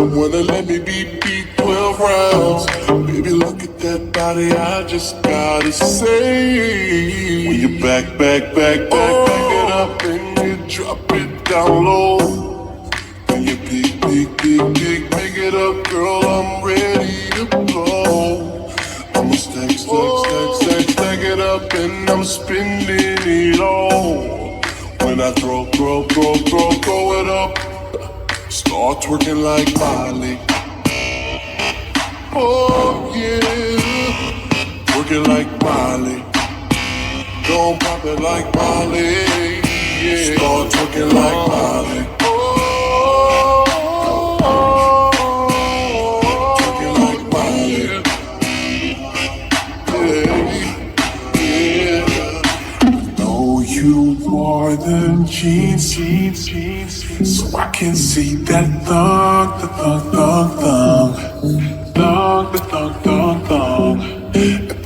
wanna let me beat 12 rounds. Baby, look at that body, I just gotta say. When you back it up and you drop it down low. When you pick it up, girl, I'm ready to blow. I'ma stack it up and I'm spending it all. When I throw it up, start twerking like Miley. Oh yeah, twerking like Miley. Don't pop it like Miley. Yeah, start twerking like Miley. Twerking like Miley. Yeah. Know you more than jeans, so I can see that thong.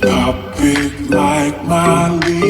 Pop it like Miley.